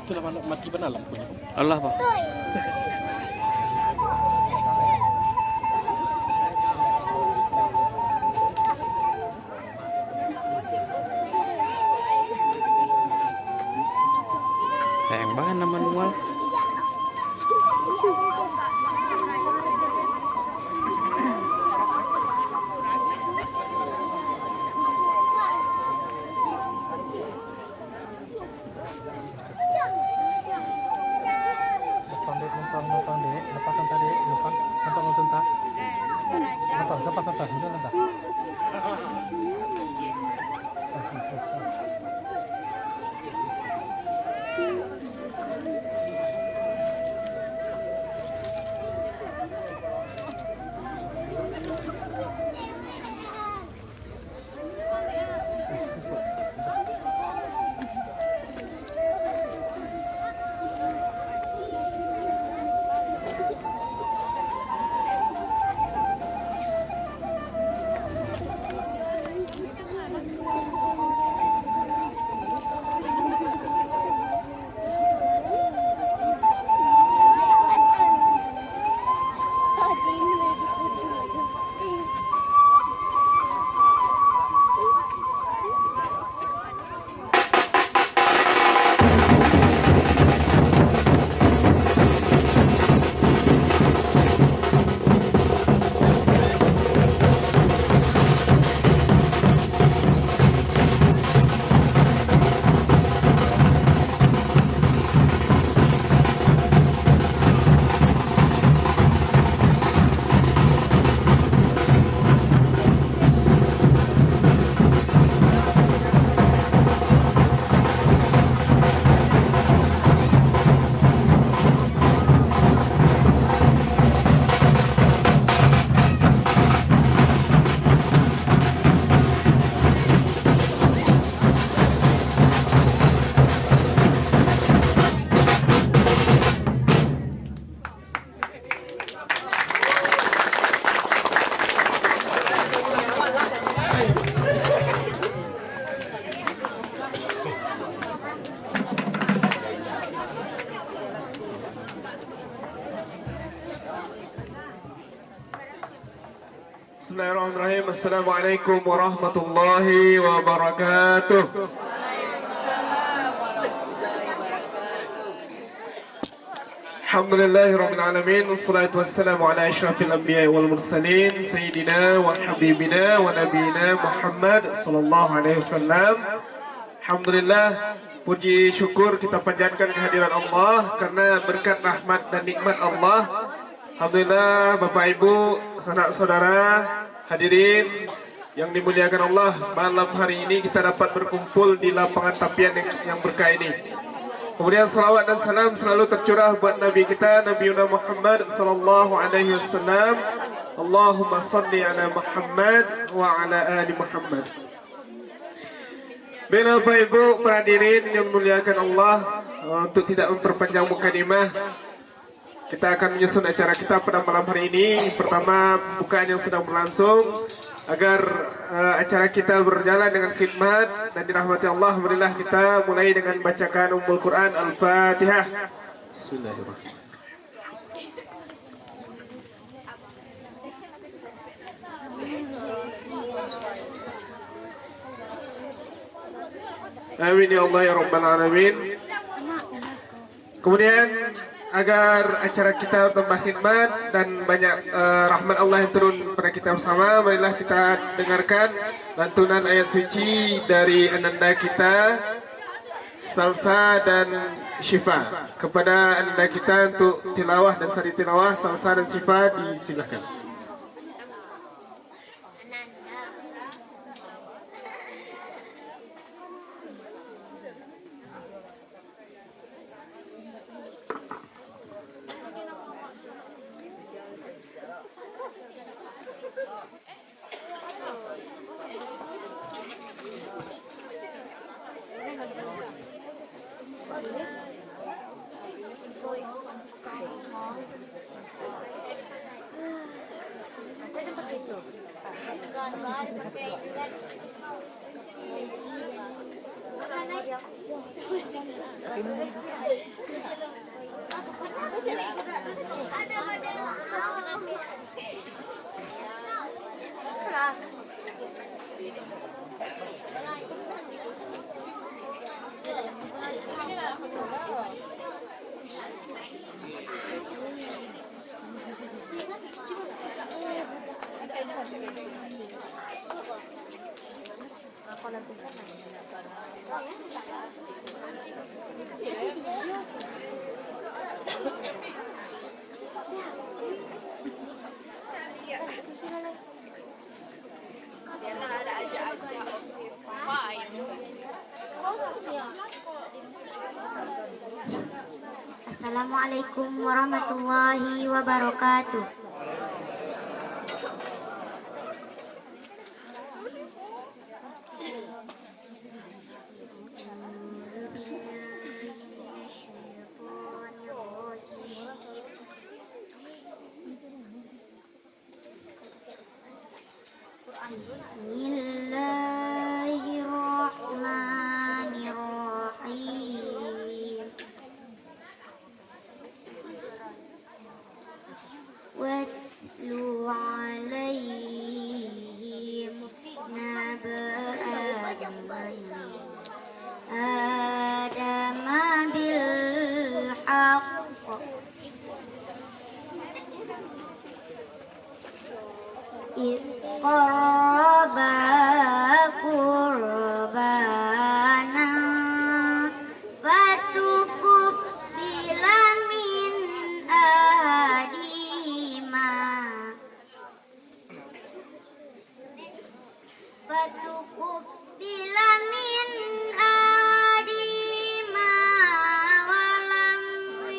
Itulah mati benar lampunya. Allah Pak. Sayang banget nama manual. Numpang dek, lepasan tadi, numpang untunta. Lepas, udah nanti. Bismillahirrahmanirrahim. Assalamualaikum warahmatullahi wabarakatuh. Alhamdulillahirabbil alamin wassalatu wassalamu ala asyrafil anbiya'i wal mursalin sayyidina wa habibina wa nabiyina Muhammad sallallahu alaihi wasallam. Alhamdulillah, puji syukur kita panjatkan kehadiran Allah karena berkat rahmat dan nikmat Allah. Alhamdulillah, Bapak Ibu, sanak saudara, hadirin yang dimuliakan Allah, malam hari ini kita dapat berkumpul di lapangan tapian yang berkah ini. Kemudian salawat dan salam selalu tercurah buat Nabi kita, Nabi Muhammad sallallahu alaihi wasallam. Allahumma salli ala Muhammad wa ala ali Muhammad. Baiklah Bapak Ibu, para hadirin yang dimuliakan Allah, untuk tidak memperpanjang mukadimah, kita akan menyusun acara kita pada malam hari ini. Pertama, pembukaan yang sedang berlangsung agar acara kita berjalan dengan khidmat dan dirahmati Allah. Alhamdulillah, kita mulai dengan bacakan Ummul Quran Al-Fatihah. Bismillahirrahmanirrahim. Amin ya Allah ya Rabbal Alamin. Kemudian agar acara kita tambah khidmat dan banyak rahmat Allah yang turun pada kita bersama, marilah kita dengarkan lantunan ayat suci dari ananda kita Salsa dan Syifa. Kepada ananda kita untuk tilawah dan sari tilawah Salsa dan Syifa, disilakan. Assalamualaikum warahmatullahi wabarakatuh. Bismillahirrahmanirrahim. Watlu alaihim naba'a Adama bil haqq Iqraba qurbana Fatukubbila min ahadihima Fatukubbila min ahadihima Walam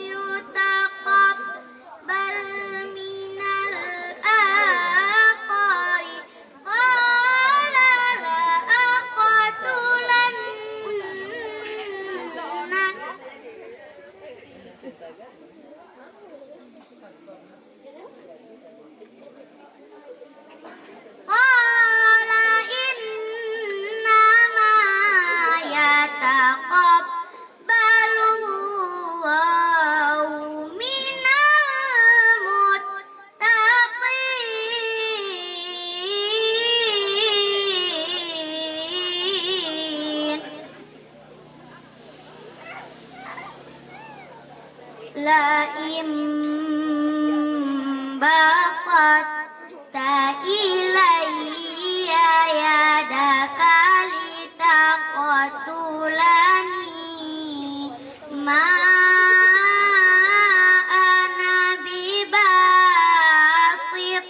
yutaqabbal minal akhari Qala la aqtulannak Qala innama yataqabbalullahu minal muttaqin La basatta ilayya yadaka litaqtulani ma ana bibasit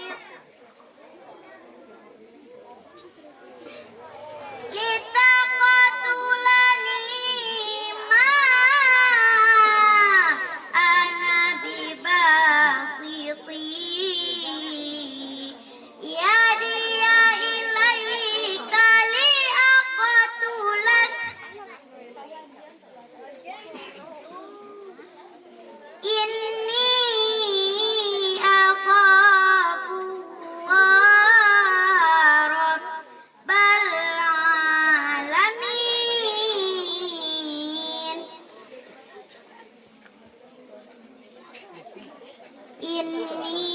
litaqtulani ma ana bibasiti yadiya ilaika liaqtulak inni akhafullaha rabbal alamin Inni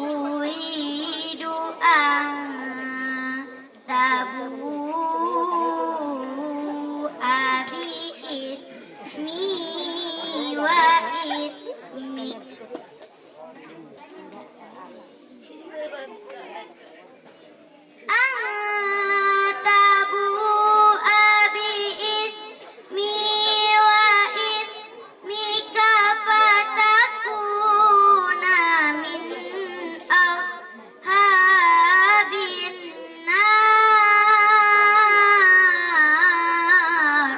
uridu an tabu'a bi ismi wa ismik tabu'a bi ismi wa ismika fatakuna min ashabin nar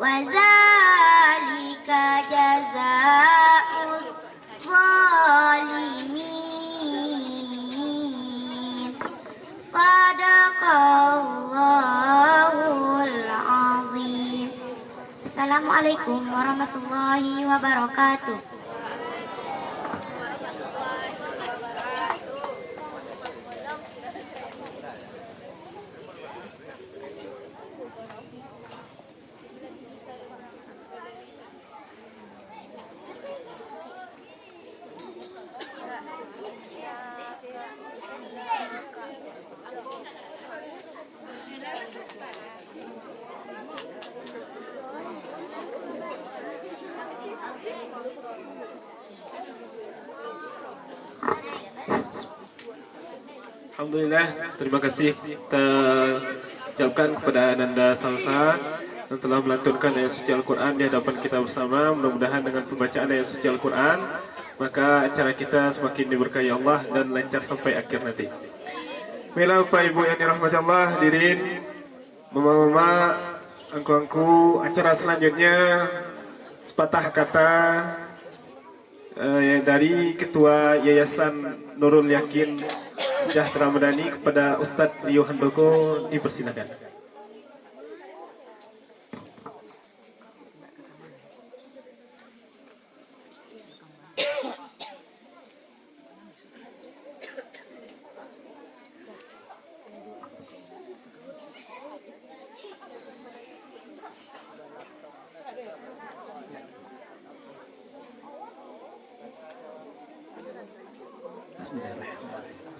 wa zalika jazaa'uz zalimin Sadaqallahul Assalamualaikum warahmatullahi wabarakatuh. Alhamdulillah, terima kasih kita ucapkan kepada Ananda Salsa yang telah melantunkan ayat suci Al-Quran di hadapan kita bersama. Mudah-mudahan dengan pembacaan ayat suci Al-Quran, maka acara kita semakin diberkahi Allah dan lancar sampai akhir nanti. Baiklah Bapak Ibu yang dirahmati Allah, hadirin, mama-mama, angku-angku, acara selanjutnya sepatah kata dari Ketua Yayasan Nurul Yakin Sejahtera Madani kepada Ustadz Rio Handoko, dipersilakan.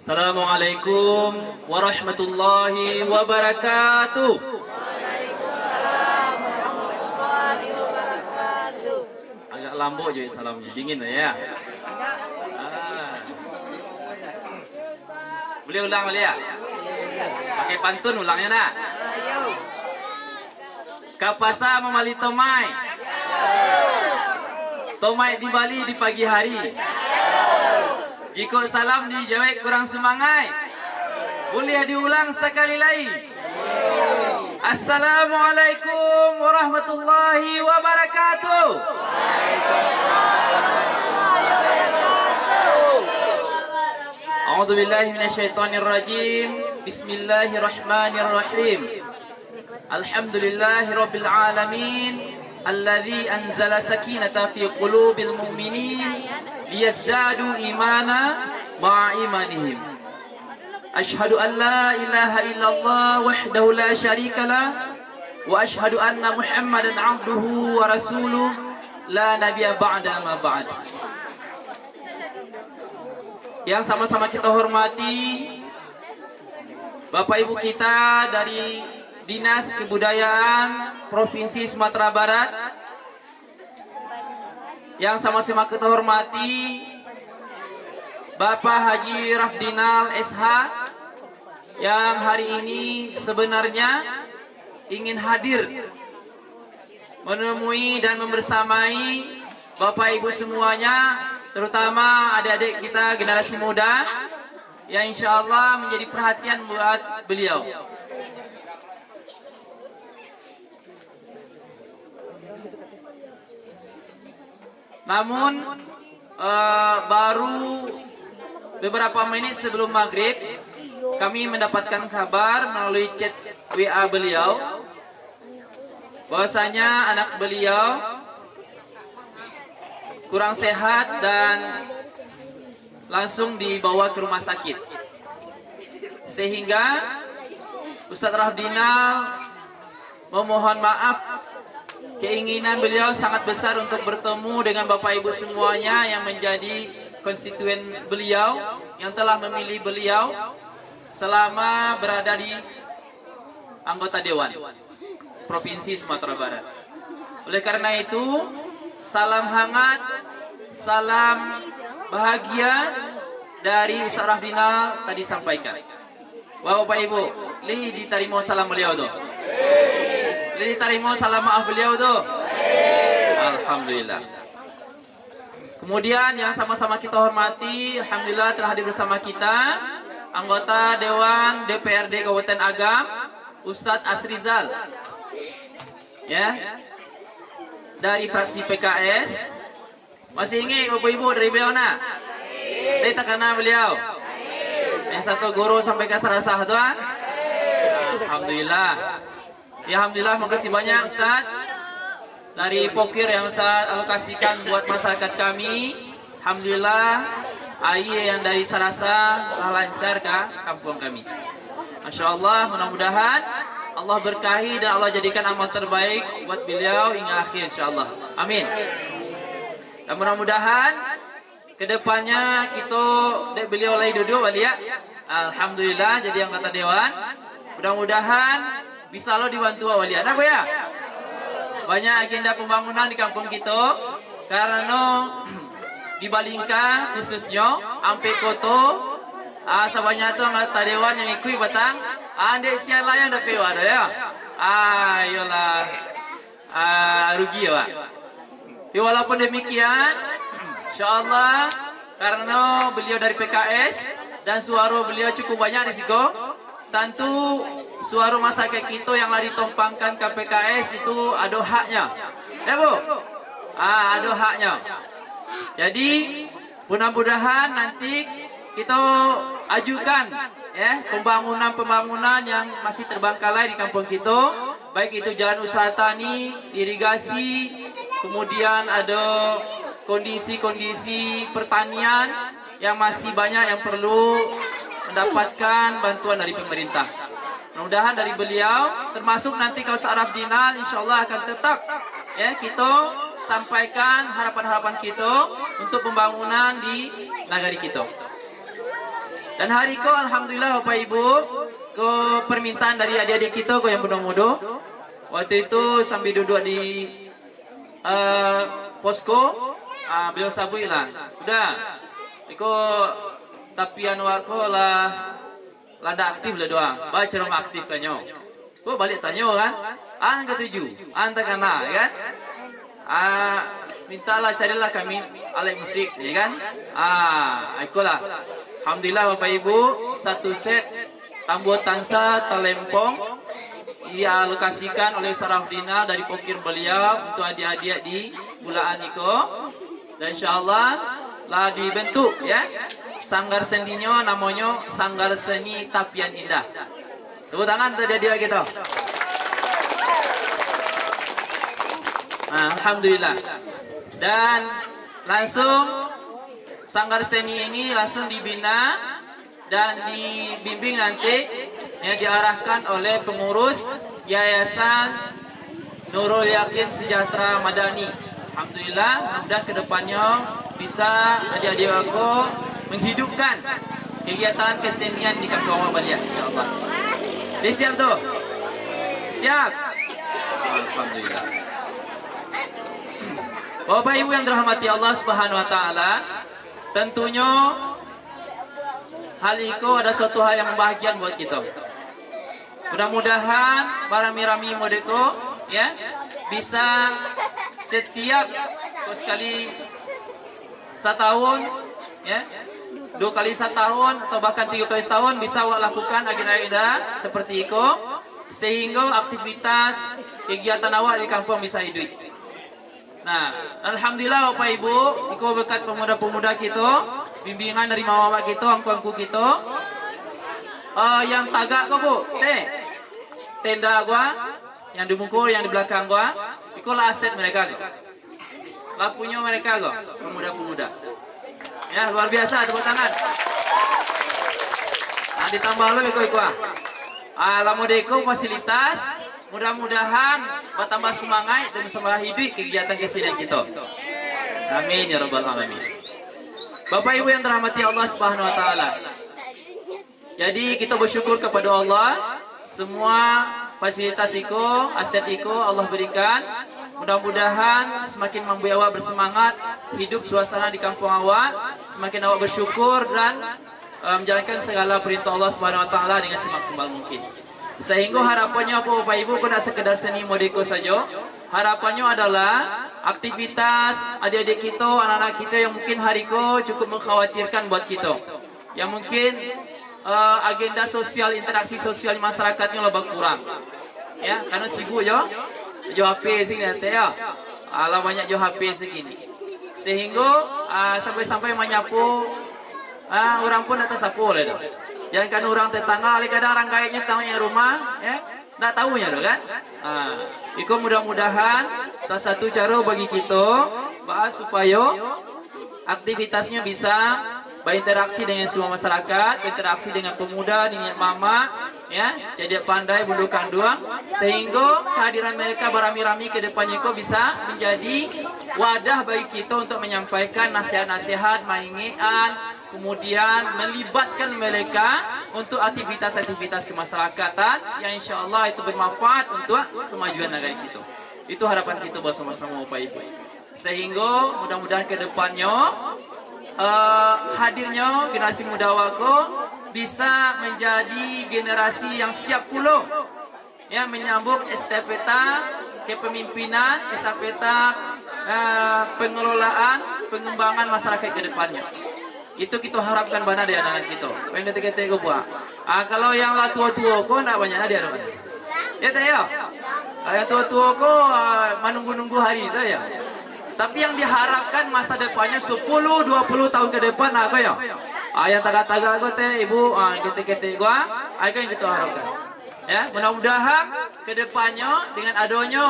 Assalamualaikum warahmatullahi wabarakatuh. Agak lambok je salamnya, dingin ya. Boleh ulang boleh ya? Pakai pantun ulangnya nak. Kapasa memali tomai. Tomai di Bali di pagi hari. Jika salam dijawab kurang semangat, boleh diulang sekali lagi. Assalamualaikum warahmatullahi wabarakatuh. A'udzu billahi minasyaitonir rajim. Bismillahirrahmanirrahim. Alhamdulillahirabbil alamin. Alladzi anzala sakinata fi qulubil mu'minin liyazdadu imana ma'a imanihim. Ashhadu an la ilaha illallah wahdahu la syarika lah wa ashhadu anna Muhammadan abduhu wa rasuluh la nabiyya ba'da ma ba'd. Yang sama-sama kita hormati Bapak Ibu kita dari Dinas Kebudayaan Provinsi Sumatera Barat, yang sama-sama kita hormati Bapak Haji Rafdinal SH, yang hari ini sebenarnya ingin hadir menemui dan membersamai Bapak Ibu semuanya, terutama adik-adik kita generasi muda yang insya Allah menjadi perhatian buat beliau. Namun baru beberapa menit sebelum maghrib kami mendapatkan kabar melalui chat WA beliau bahwasanya anak beliau kurang sehat dan langsung dibawa ke rumah sakit, sehingga Ustadz Rafdinal memohon maaf. Keinginan beliau sangat besar untuk bertemu dengan Bapak Ibu semuanya yang menjadi konstituen beliau, yang telah memilih beliau selama berada di anggota Dewan Provinsi Sumatera Barat. Oleh karena itu, salam hangat, salam bahagia dari Ustadz Rafdinal tadi sampaikan. Bapak Ibu, li diterima salam beliau tuh. Diterima salam maaf beliau tuh. Alhamdulillah. Kemudian yang sama-sama kita hormati, alhamdulillah telah hadir bersama kita anggota Dewan DPRD Kabupaten Agam, Ustadz Asrizal, ya, dari fraksi PKS. Masih ingat Bapak Ibu dari beliau nak? Dari takana beliau. Yang satu guru sampai ke sarasah tuan. Alhamdulillah. Ya alhamdulillah, makasih banyak Ustaz. dari pokir yang saya alokasikan buat masyarakat kami. Alhamdulillah air yang dari Sarasa telah lancar ke kampung kami. Masya Allah, mudah-mudahan Allah berkahi dan Allah jadikan amal terbaik buat beliau hingga akhir insyaAllah. Amin. Dan mudah-mudahan kedepannya kita beliau lagi duduk balik ya. Alhamdulillah jadi anggota dewan. Mudah-mudahan bisa lo dibantu wali anak ya. Banyak agenda pembangunan di kampung kita karena di Balingka khususnya ampe koto sebanyak itu anggota dewan yang ikut batang andek ciala yang dah pewa dah ya. Ayolah rugi ya Pak. Tapi walaupun demikian insyaallah karena beliau dari PKS dan suara beliau cukup banyak di situ, tentu suara masyarakat kita yang lari ditumpangkan ke PKS itu ada haknya. Ya Bu? Ada haknya. Jadi mudah-mudahan nanti kita ajukan ya pembangunan yang masih terbengkalai di kampung kita, baik itu jalan usaha tani, irigasi, kemudian ada kondisi-kondisi pertanian yang masih banyak yang perlu mendapatkan bantuan dari pemerintah. Mudah-mudahan dari beliau, termasuk nanti kalau Araf Dinal, insya Allah akan tetap ya kita sampaikan harapan-harapan kita untuk pembangunan di negari kita. Dan hari ko, alhamdulillah Bapak Ibu, ke permintaan dari adik-adik kita ko yang muda-muda, waktu itu sambil duduk di posko, beliau sabui lah, udah, iko tapi anwar ko lah. Lada aktif lah doang, baca rumah aktif kanyo. Kau balik tanya kan, ketujuh, tak kena, kan? Mintalah carilah kami alat musik, ya kan? Ikulah. Alhamdulillah Bapak Ibu, satu set tambur tansa talempong dialokasikan oleh Sarafdina dari pokir beliau untuk adik-adik di Bulaan Iko. Dan insyaallah lah dibentuk ya. Sanggar seninya namanya Sanggar Seni Tapian Indah. Tepuk tangan untuk dia kita. Alhamdulillah. Dan langsung Sanggar Seni ini langsung dibina dan dibimbing nanti yang diarahkan oleh pengurus Yayasan Nurul Yakin Sejahtera Madani. Alhamdulillah, mudah-mudahan kedepannya bisa adik-adik aku menghidupkan kegiatan kesenian di kampung Balia, insyaallah. Dia siap tuh? Siap? Alhamdulillah. Bapak Ibu yang dirahmati Allah Subhanahu wa taala, tentunya hal itu ada suatu hal yang membahagiakan buat kita. Mudah-mudahan para mirami modeko ya bisa setiap sekali setahun ya 2 kali setahun atau bahkan 3 kali setahun bisa lakukan agenda-agenda seperti itu sehingga aktivitas kegiatan awak di kampung bisa hidup. Nah, alhamdulillah Bapak Ibu, itu berkat pemuda-pemuda kita, bimbingan dari mama kita, angku-angku kita. Yang tagak kok Bu, tenda gua, yang dimukul, yang di belakang gua, itu lah aset mereka kok. Lah punya mereka kok, pemuda-pemuda. Ya luar biasa, tepuk tangan. Ditambah lebih ikut. Alamodeko fasilitas, mudah-mudahan bertambah semangat dan semangat hidup kegiatan kesenian kita. Amin ya rabbal alamin. Bapak Ibu yang dirahmati Allah Subhanahu wa taala. Jadi kita bersyukur kepada Allah, semua fasilitas itu, aset itu Allah berikan. Mudah-mudahan semakin membuat awak bersemangat hidup suasana di kampung awak, semakin awak bersyukur dan menjalankan segala perintah Allah Subhanahu wa taala dengan semaksimal mungkin. Sehingga harapannya apa Bapak Ibu bukan sekedar seni modeko saja. Harapannya adalah aktivitas adik-adik kita, anak-anak kita yang mungkin hari ko cukup mengkhawatirkan buat kita. Yang mungkin agenda sosial, interaksi sosial masyarakatnya lebih kurang. Ya, karena sibuk ya. Jo HP sini nanti ya. Alah banyak jo HP segini. Sehingga sampai-sampai menyapu orang pun atas sapu lah dah. Jangan kan orang tetangga, kadang orang kayaknya tahu yang rumah, ya, tak tahunya loh kan. Iko mudah-mudahan salah satu cara bagi kita bahas supaya aktivitasnya bisa berinteraksi dengan semua masyarakat, berinteraksi dengan pemuda, dengan mama, ya, jadi pandai bulu kanduang, sehingga kehadiran mereka beramai-ramai ke depannya kok bisa menjadi wadah bagi kita untuk menyampaikan nasihat-nasihat, maingian, kemudian melibatkan mereka untuk aktivitas-aktivitas kemasyarakatan yang insya Allah itu bermanfaat untuk kemajuan negara kita. Itu harapan kita bersama-sama Bapak Ibu. Sehingga mudah-mudahan ke depannya hadirnya generasi muda wako bisa menjadi generasi yang siap pula ya menyambung estafeta kepemimpinan, estafeta pengelolaan, pengembangan masyarakat ke depannya. Itu kita harapkan bana dari anak kita. Pengen kete-kete ko buat. Kalau yang lah tua-tua ko nak banyak dia ada. Ya tak ya? Yang tua-tua ko menunggu-nunggu hari saja. Tapi yang diharapkan masa depannya 10-20 tahun ke depan apa ya? Yang tagak-tagak ko teh ibu, kete-kete gua, apa yang kita harapkan. Ya, mudah-mudahan ke depannya dengan adanya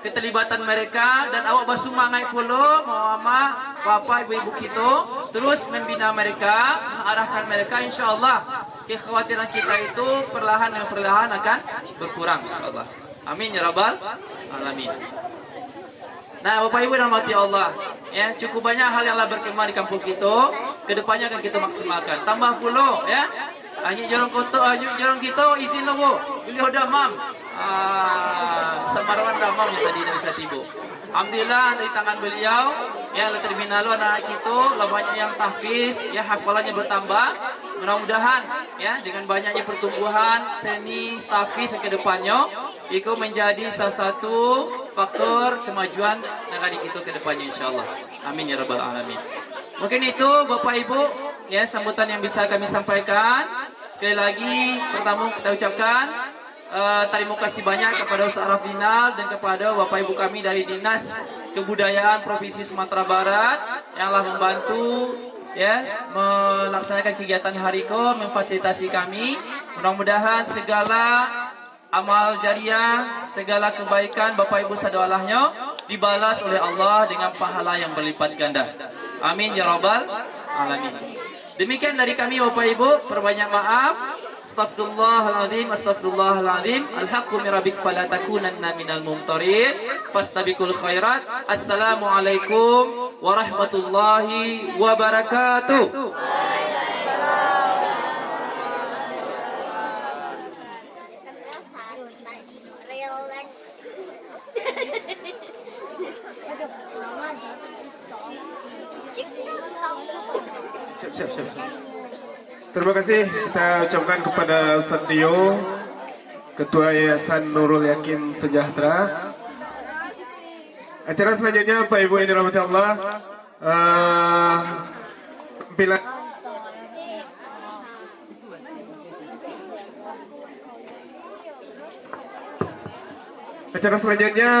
keterlibatan mereka dan awak bersumangai pula mama, bapak, ibu-ibu kita terus membina mereka, mengarahkan mereka, insyaallah kekhawatiran kita itu perlahan demi perlahan akan berkurang insyaallah. Amin ya rabbal alamin. Nah, Bapak Ibu dan mati Allah, ya cukup banyak hal yang berkembang di kampung kita. Kedepannya akan kita maksimalkan. Tambah pula, ya. Hanya jorong kita izin lo bu. Beliau damam. Samaran damam yang tadi dari Satibo. Alhamdulillah dari tangan beliau, ya terminal anak kita, banyak yang tahfiz, ya hafalannya bertambah. Mudah-mudahan, ya dengan banyaknya pertumbuhan seni tahfiz yang kedepannya, itu menjadi salah satu faktor kemajuan negara kita ke depannya insyaallah. Amin ya rabbal alamin. Mungkin itu Bapak Ibu ya sambutan yang bisa kami sampaikan. Sekali lagi pertama kita ucapkan terima kasih banyak kepada Ustaz Rafinal dan kepada Bapak Ibu kami dari Dinas Kebudayaan Provinsi Sumatera Barat yang telah membantu ya melaksanakan kegiatan hari ko, memfasilitasi kami. Mudah-mudahan segala amal jariah, segala kebaikan Bapak Ibu sadawalahnya dibalas oleh Allah dengan pahala yang berlipat ganda. Amin ya rabbal alamin. Demikian dari kami Bapak Ibu, perbanyak maaf. Astaghfirullahaladzim, astaghfirullahaladzim. Alhaqqu min rabbik fala takunanna minal mumtarin. Fastabiqul khairat. Assalamualaikum warahmatullahi wabarakatuh. Siap. Terima kasih kita ucapkan kepada Ustaz Tio, Ketua Yayasan Nurul Yakin Sejahtera. Acara selanjutnya Pak Ibu yang dirahmati Allah, penampilan acara selanjutnya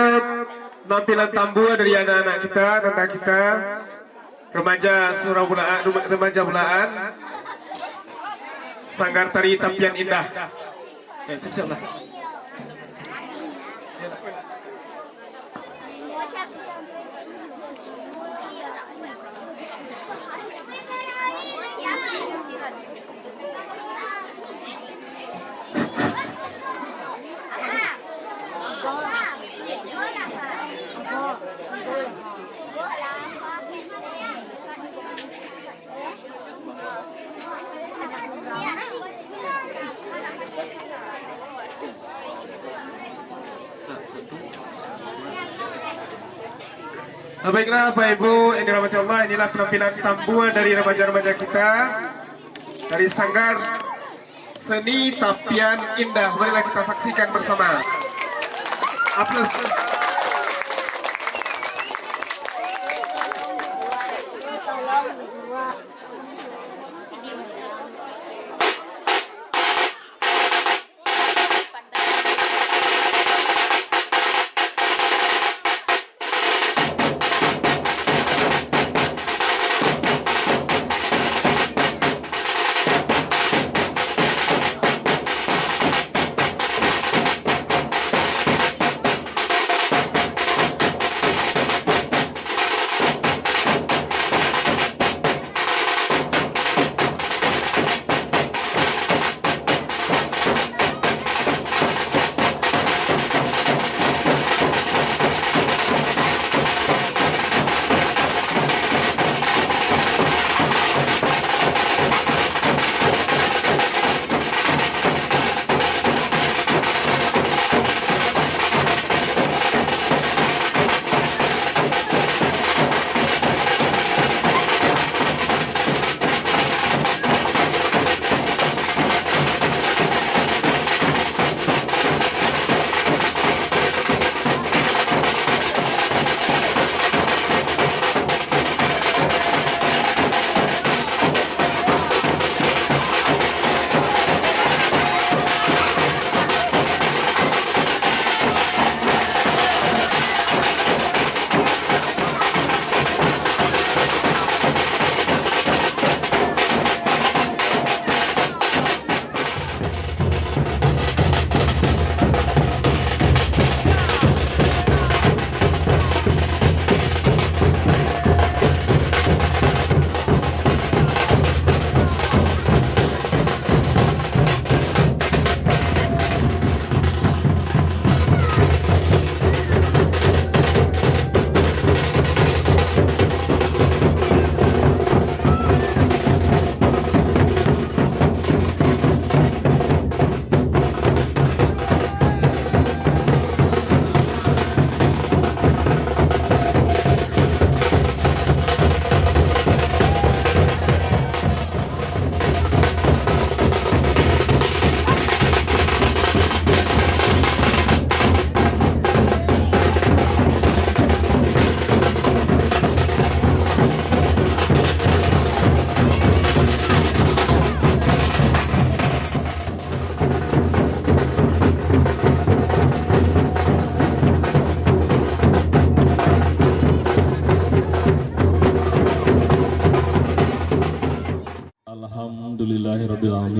penampilan tambua dari anak-anak kita, anak kita, remaja surau bulaan, remaja bulaan, Sanggar Tari Tapian Indah. Siap-siap lah. Baiklah Bapak Ibu yang dirahmati Allah, inilah penampilan tambuhan dari remaja-remaja kita dari Sanggar Seni Tapian Indah. Marilah kita saksikan bersama. Aplaus.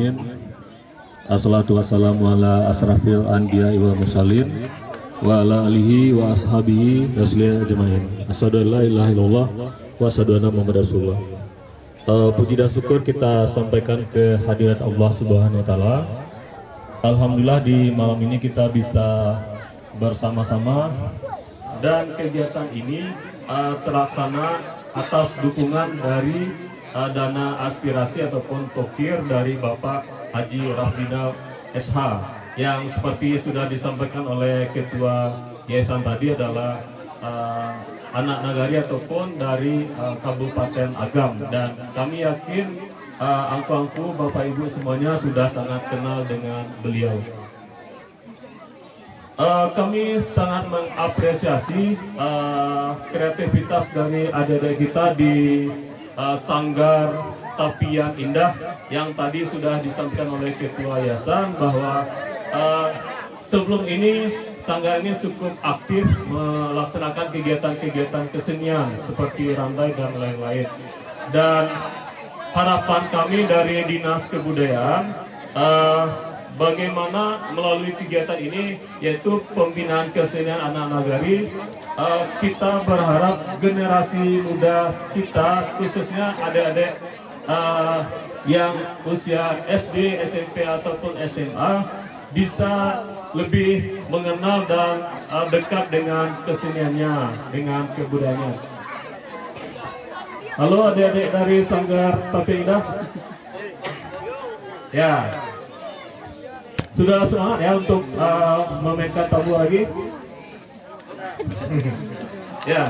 alamin. Assalatu wassalamu ala asrafil anbiya wal mursalin wa ala alihi wa ashabihi wasallam ajmain. Asyhadu an la ilaha illallah wa asyhadu anna muhammadar rasulullah. Puji dan syukur kita sampaikan ke hadirat Allah Subhanahu wa taala. Alhamdulillah di malam ini kita bisa bersama-sama dan kegiatan ini terlaksana atas dukungan dari dana aspirasi ataupun tokir dari Bapak Haji Rafrinal SH, yang seperti sudah disampaikan oleh Ketua Yayasan tadi adalah anak nagari ataupun dari Kabupaten Agam, dan kami yakin angku-angku Bapak Ibu semuanya sudah sangat kenal dengan beliau. Kami sangat mengapresiasi kreativitas dari adik-adik kita di Sanggar Tapian Indah yang tadi sudah disampaikan oleh Ketua Yayasan bahwa sebelum ini Sanggar ini cukup aktif melaksanakan kegiatan-kegiatan kesenian seperti rantai dan lain-lain. Dan harapan kami dari Dinas Kebudayaan bagaimana melalui kegiatan ini, yaitu pembinaan kesenian anak nagari, kita berharap generasi muda kita, khususnya adik-adik yang usia SD, SMP ataupun SMA bisa lebih mengenal dan dekat dengan keseniannya, dengan kebudayaannya. Halo adik-adik dari Sanggar Tapian Indah. Ya, sudah semangat ya untuk memainkan tabu lagi. Ya,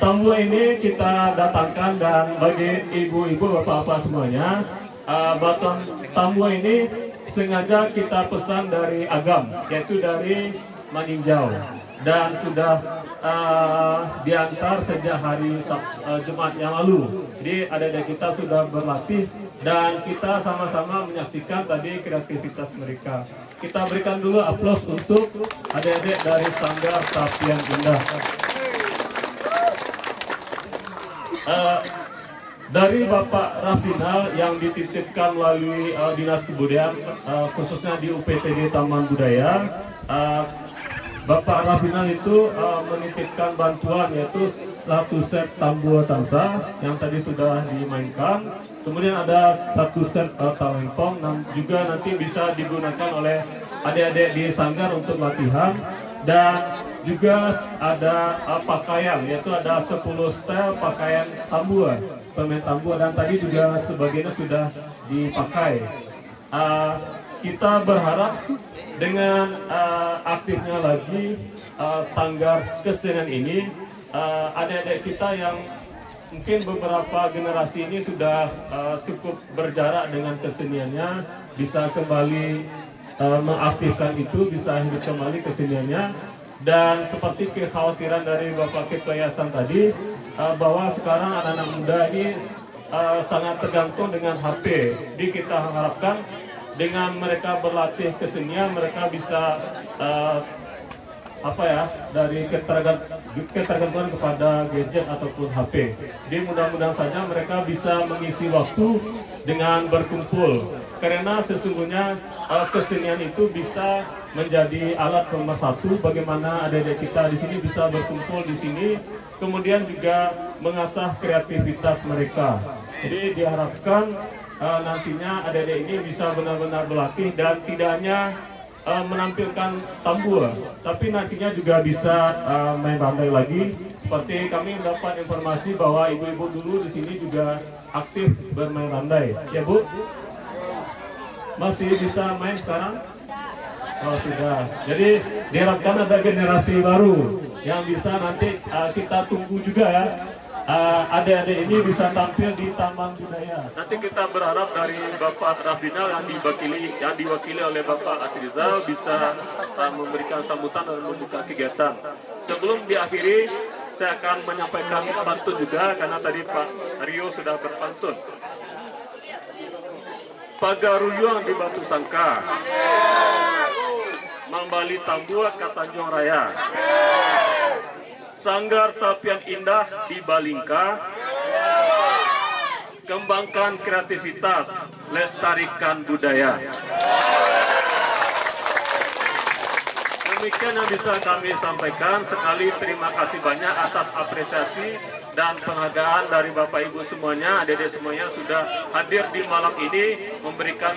tamu ini kita datangkan, dan bagi ibu-ibu, bapak-bapak semuanya, baton tamu ini sengaja kita pesan dari Agam, yaitu dari Maninjau, dan sudah diantar sejak hari Jumat yang lalu. Jadi adik-adik kita sudah berlatih dan kita sama-sama menyaksikan tadi kreativitas mereka. Kita berikan dulu aplaus untuk adik-adik dari Sanggar Tapian Indah. Dari Bapak Rafrinal yang dititipkan melalui Dinas Kebudayaan, khususnya di UPTD Taman Budaya, Bapak Rafrinal itu menitipkan bantuan, yaitu 1 set tambuh tansa yang tadi sudah dimainkan. Kemudian ada 1 set talempong, dan juga nanti bisa digunakan oleh adik-adik di Sanggar untuk latihan. Dan juga ada pakaian, yaitu ada 10 setel pakaian tambuh, pemain tambuh, dan tadi juga sebagiannya sudah dipakai. Kita berharap dengan aktifnya lagi Sanggar Kesenian ini, adik-adik kita yang mungkin beberapa generasi ini sudah cukup berjarak dengan keseniannya, bisa kembali mengaktifkan itu, bisa hidup kembali keseniannya. Dan seperti kekhawatiran dari Bapak Ketua Yayasan tadi, bahwa sekarang anak-anak muda ini sangat tergantung dengan HP. Jadi kita harapkan dengan mereka berlatih kesenian, mereka bisa dari ketergantungan kepada gadget ataupun HP. Jadi mudah-mudahan saja mereka bisa mengisi waktu dengan berkumpul, karena sesungguhnya kesenian itu bisa menjadi alat nomor 1 bagaimana adik-adik kita di sini bisa berkumpul di sini, kemudian juga mengasah kreativitas mereka. Jadi diharapkan nantinya adik-adik ini bisa benar-benar berlatih dan tidak hanya menampilkan tambur, tapi nantinya juga bisa main rantai lagi. Seperti kami mendapat informasi bahwa ibu-ibu dulu di sini juga aktif bermain rantai, ya Bu? Masih bisa main sekarang? Oh sudah. Jadi diharapkan ada generasi baru yang bisa nanti kita tunggu juga ya. Adik-adik ini bisa tampil di Taman Budaya. Nanti kita berharap dari Bapak Rafrinal yang diwakili oleh Bapak Asrizal bisa memberikan sambutan dan membuka kegiatan. Sebelum diakhiri, saya akan menyampaikan pantun juga, karena tadi Pak Rio sudah berpantun. Pagaruyuang di Batu Sangka, Mambali Tambua ke Tanjung Raya, Sanggar Tapian Indah di Balingka, kembangkan kreativitas lestarikan budaya. Demikian yang bisa kami sampaikan. Sekali terima kasih banyak atas apresiasi dan penghargaan dari Bapak Ibu semuanya, adik-adik semuanya sudah hadir di malam ini memberikan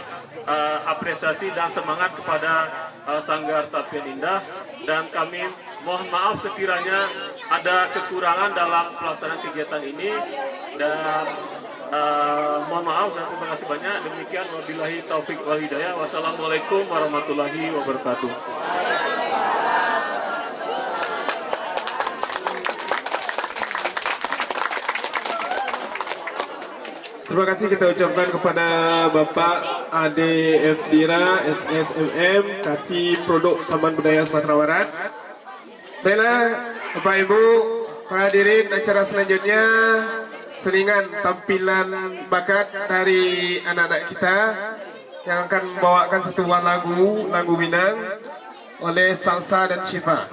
apresiasi dan semangat kepada Sanggar Tapian Indah. Dan kami mohon maaf sekiranya ada kekurangan dalam pelaksanaan kegiatan ini, dan mohon maaf dan terima kasih banyak. Demikian, wabillahi taufik wal hidayah. Wassalamualaikum warahmatullahi wabarakatuh. Terima kasih kita ucapkan kepada Bapak Ade Eftira SSMM Kasih Produk Taman Budaya Sumatera Barat. Baiklah Bapak Ibu, para hadirin, acara selanjutnya seringan tampilan bakat dari anak-anak kita yang akan membawakan satu buah lagu Minang oleh Salsa dan Syifa.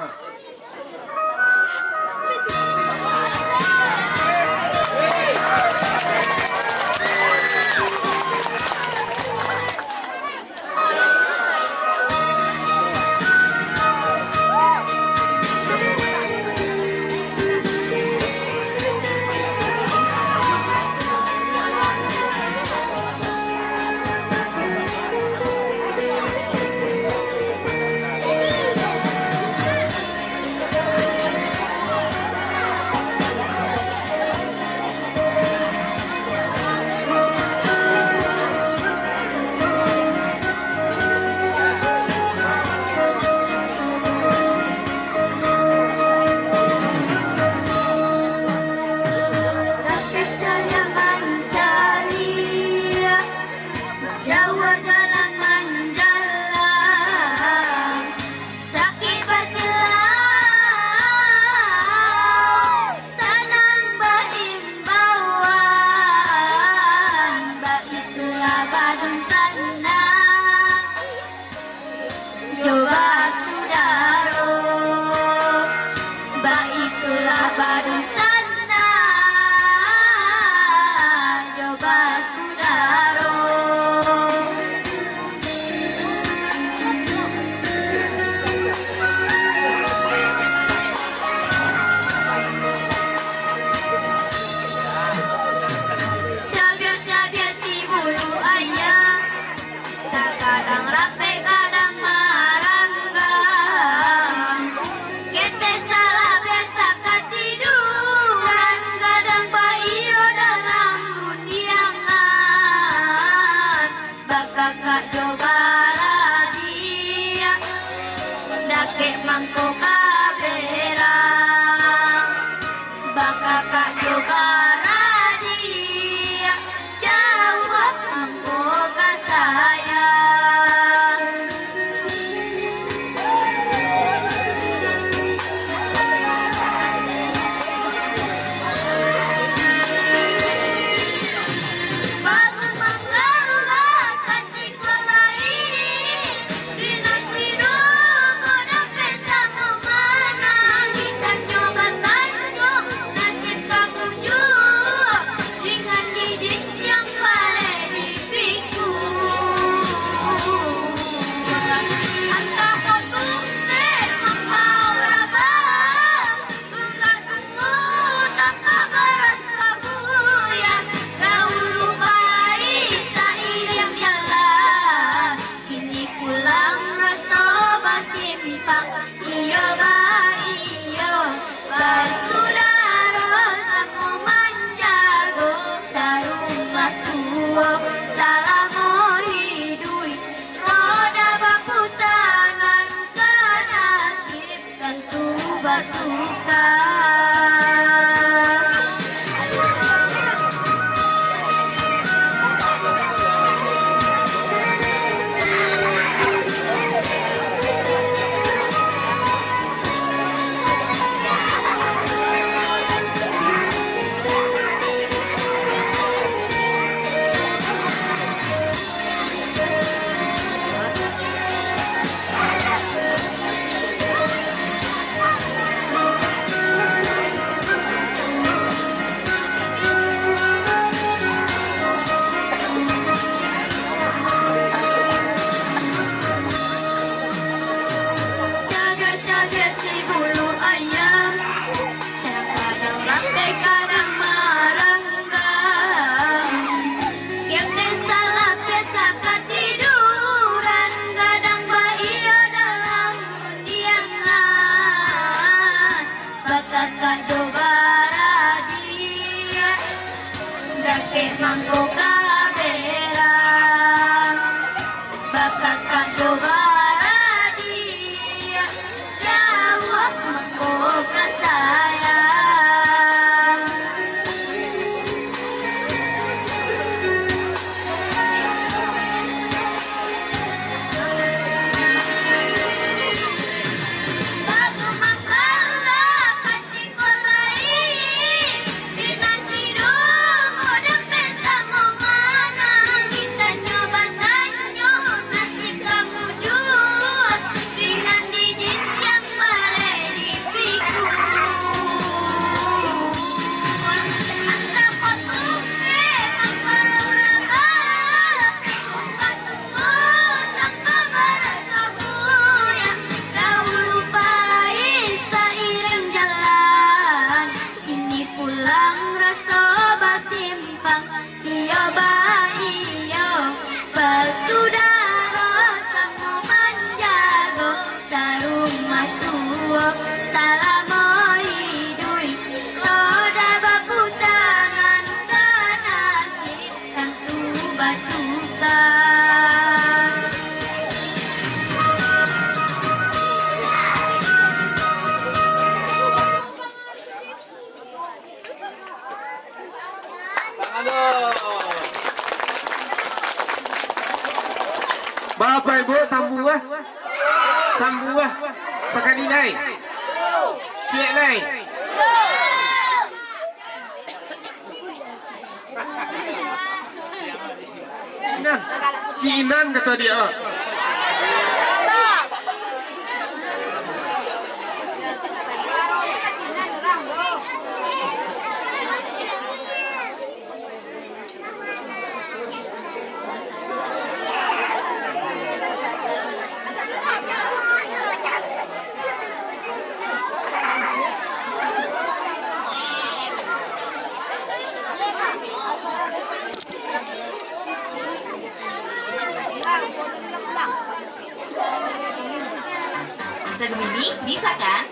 Kakak Jobara dia Dake mangko kaberang Kakak Jobara dia Lawak mangko kasayang Bago mangkala katikolai Dinanti dungo dapet sama mana Kita nyoba tanyo nasi kamu jual Dengan digit yang bare di pikul Anta kotuke mangkalaurabala Muka tunggu tanpa barasa guya Kau lupai seiring jalan Ini pulang rasa basimpang Iyo ba iyo Basudara sama manjago Sarumah tuo salamo hidui Roda bapu tangan kanasib Dan tu batukan Bapak Ibu tambuah. Tambuah. Sekali naik. Cik naik. Cinan. Cinan kata dia. Bisa Gemini? Bisa kan?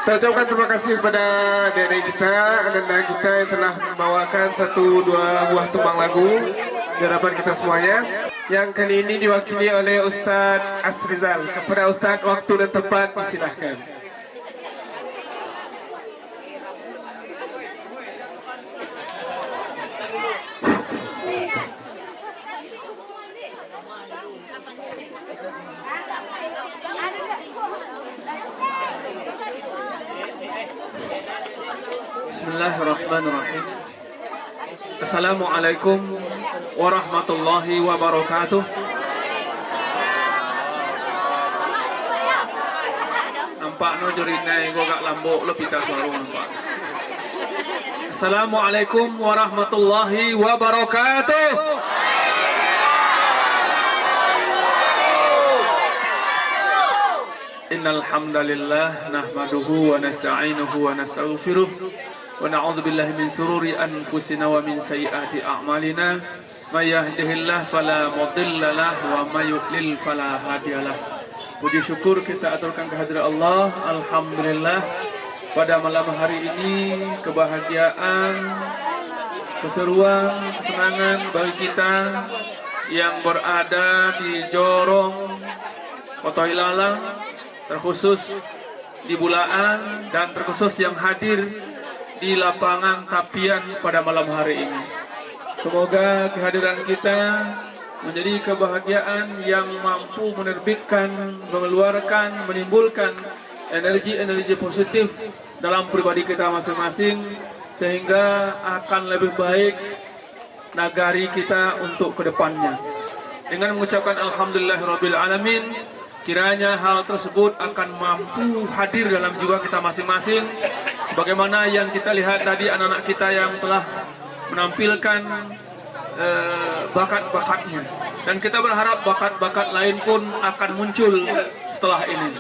Kita ucapkan terima kasih kepada adik-adik kita, anak-anak kita yang telah membawakan 1-2 buah tumbang lagu di hadapan kita semuanya. Yang kali ini diwakili oleh Ustadz Asrizal. Kepada Ustadz, waktu dan tempat disilahkan. Bismillahirrahmanirrahim. Assalamualaikum warahmatullahi wabarakatuh. Nampak no jorinai gua gak lambok lo pita suara nampak. Assalamualaikum warahmatullahi wabarakatuh. Innal hamdalillah nahmaduhu wa nasta'inuhu wa nastaghfiruh wa na'udzu billahi min sururi anfusina wa min sayyiati a'malina may yahdihillahu fala mudilla lahu wa may yudlil fala hadiyalah. Puji syukur kita aturkan kehadirat Allah. Alhamdulillah pada malam hari ini kebahagiaan, keseruan, kesenangan bagi kita yang berada di Jorong Kota Ilalang, terkhusus di Bulaan dan terkhusus yang hadir di lapangan Tapian pada malam hari ini. Semoga kehadiran kita menjadi kebahagiaan yang mampu menerbitkan, mengeluarkan, menimbulkan energi-energi positif dalam pribadi kita masing-masing, sehingga akan lebih baik nagari kita untuk kedepannya. Dengan mengucapkan Alhamdulillahirabbil alamin, kiranya hal tersebut akan mampu hadir dalam jiwa kita masing-masing, sebagaimana yang kita lihat tadi anak-anak kita yang telah menampilkan bakat-bakatnya, dan kita berharap bakat-bakat lain pun akan muncul setelah ini.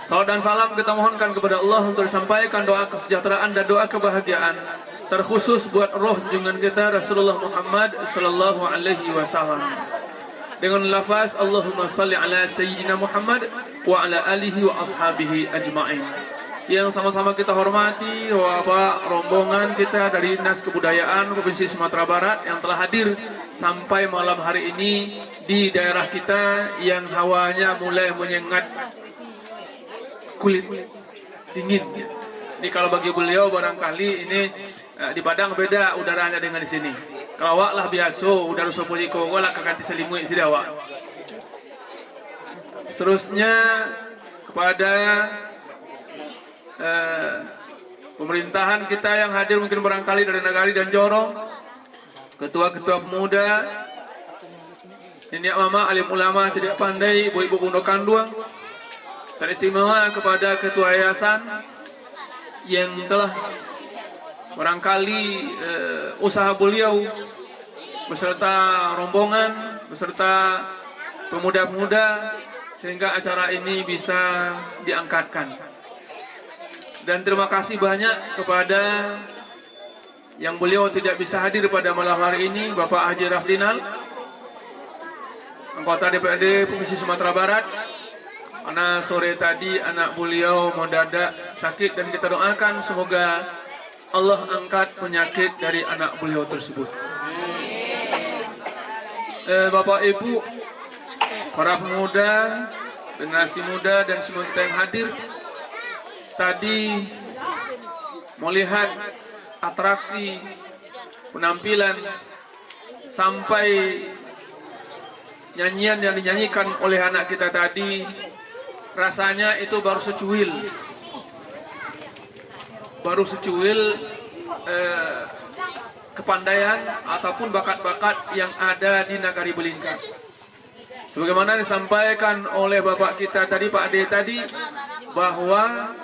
Salawat dan salam kita mohonkan kepada Allah untuk disampaikan doa kesejahteraan dan doa kebahagiaan terkhusus buat roh junjungan kita Rasulullah Muhammad sallallahu alaihi wasallam. Dengan lafaz Allahumma salli ala Sayyidina Muhammad wa ala alihi wa ashabihi ajma'in. Yang sama-sama kita hormati Bapak rombongan kita dari Dinas Kebudayaan Provinsi Sumatera Barat yang telah hadir sampai malam hari ini di daerah kita yang hawanya mulai menyengat kulit dingin. Jadi kalau bagi beliau barangkali ini di Padang beda udaranya dengan di sini. Kalau awak lah biasa, udara sopoji kau lah keganti selimut sini awak. Seterusnya kepada pemerintahan kita yang hadir mungkin barangkali dari Nagari dan Jorong, ketua-ketua pemuda, nenek mama, alim ulama, cerdik pandai, ibu-ibu Pondok Kanduang, dan istimewa kepada ketua yayasan yang telah barangkali usaha beliau beserta rombongan, beserta pemuda-pemuda sehingga acara ini bisa diangkatkan. Dan terima kasih banyak kepada yang beliau tidak bisa hadir pada malam hari ini, Bapak Haji Rafdinal, anggota DPRD Provinsi Sumatera Barat. Karena sore tadi anak beliau mendadak sakit dan kita doakan semoga Allah angkat penyakit dari anak beliau tersebut. Bapak Ibu, para pemuda, generasi muda dan semua kita yang hadir tadi melihat atraksi penampilan sampai nyanyian yang dinyanyikan oleh anak kita tadi, rasanya itu baru secuil kepandaian ataupun bakat-bakat yang ada di Nagari Belingkar. Sebagaimana disampaikan oleh Bapak kita tadi, Pak Ade tadi, bahwa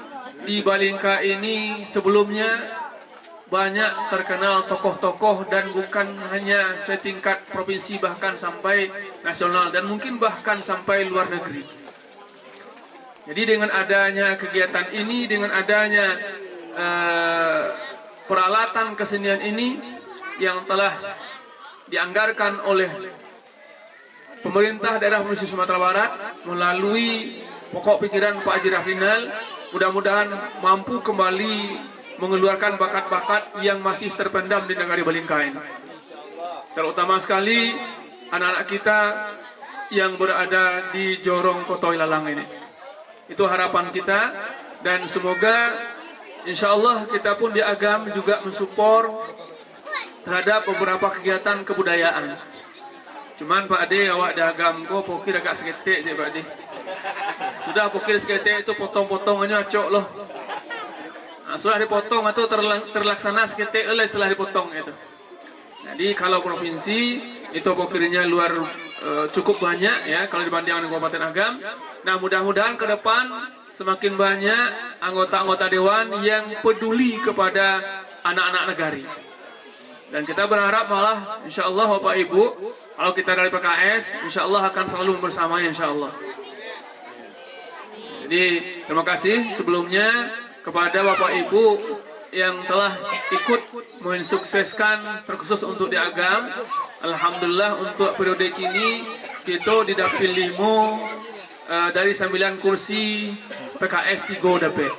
di Balingka ini sebelumnya banyak terkenal tokoh-tokoh dan bukan hanya setingkat provinsi bahkan sampai nasional dan mungkin bahkan sampai luar negeri. Jadi dengan adanya kegiatan ini, dengan adanya peralatan kesenian ini yang telah dianggarkan oleh pemerintah daerah Provinsi Sumatera Barat melalui pokok pikiran Pak Haji Rafdinal, mudah-mudahan mampu kembali mengeluarkan bakat-bakat yang masih terpendam di negari Balingkain. Terutama sekali anak-anak kita yang berada di Jorong Kota Ilalang ini. Itu harapan kita, dan semoga insya Allah kita pun di Agam juga mensupport terhadap beberapa kegiatan kebudayaan. Cuman Pak Ade awak di Agam kok pokir agak seketik je Pak Ade. Sudah pokir seketik itu potong-potongannya acok loh. Nah, sudah dipotong atau terlaksana seketik oleh setelah dipotong itu. Jadi kalau provinsi itu pokirnya luar cukup banyak ya kalau dibandingkan dengan Kabupaten Agam. Nah, mudah-mudahan ke depan semakin banyak anggota-anggota dewan yang peduli kepada anak-anak negari. Dan kita berharap malah insya Allah Bapak Ibu, kalau kita dari PKS insya Allah akan selalu bersama insya Allah. Jadi terima kasih sebelumnya kepada Bapak Ibu yang telah ikut mensukseskan terkhusus untuk di Agam. Alhamdulillah untuk periode kini kita di Dapil 5 dari 9 kursi PKS 3 dapet.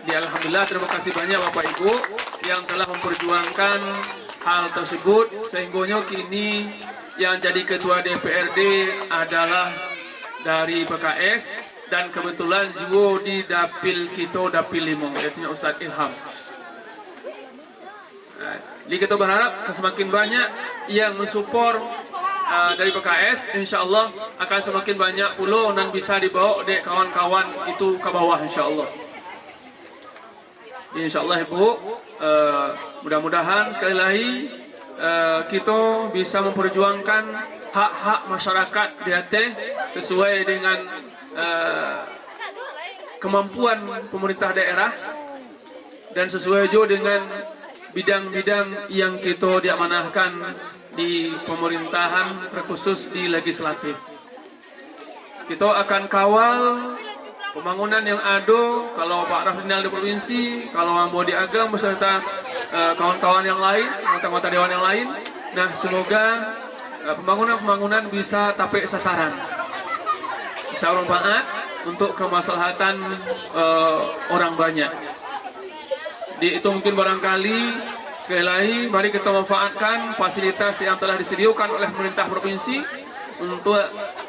Alhamdulillah terima kasih banyak Bapak Ibu yang telah memperjuangkan hal tersebut sehingga kini yang jadi ketua DPRD adalah dari PKS. Dan kebetulan juga di Dapil kita Dapil 5 yaitu Ustadz Ilham. Jadi kita berharap semakin banyak yang mensupport dari PKS, insya Allah akan semakin banyak pula dan bisa dibawa oleh kawan-kawan itu ke bawah insya Allah. Jadi insya Allah Ibu, mudah-mudahan sekali lagi kita bisa memperjuangkan hak-hak masyarakat di Aceh sesuai dengan kemampuan pemerintah daerah dan sesuai juga dengan bidang-bidang yang kita diamanahkan di pemerintahan terkhusus di legislatif. Kita akan kawal pembangunan yang ada kalau Pak Rafdinal di provinsi, kalau Ambo di Agam beserta kawan-kawan yang lain, anggota dewan yang lain. Nah, semoga pembangunan-pembangunan bisa tape sasaran. Bisa bermanfaat untuk kemaslahatan orang banyak. Itu mungkin barangkali sekali lagi mari kita manfaatkan fasilitas yang telah disediakan oleh pemerintah provinsi untuk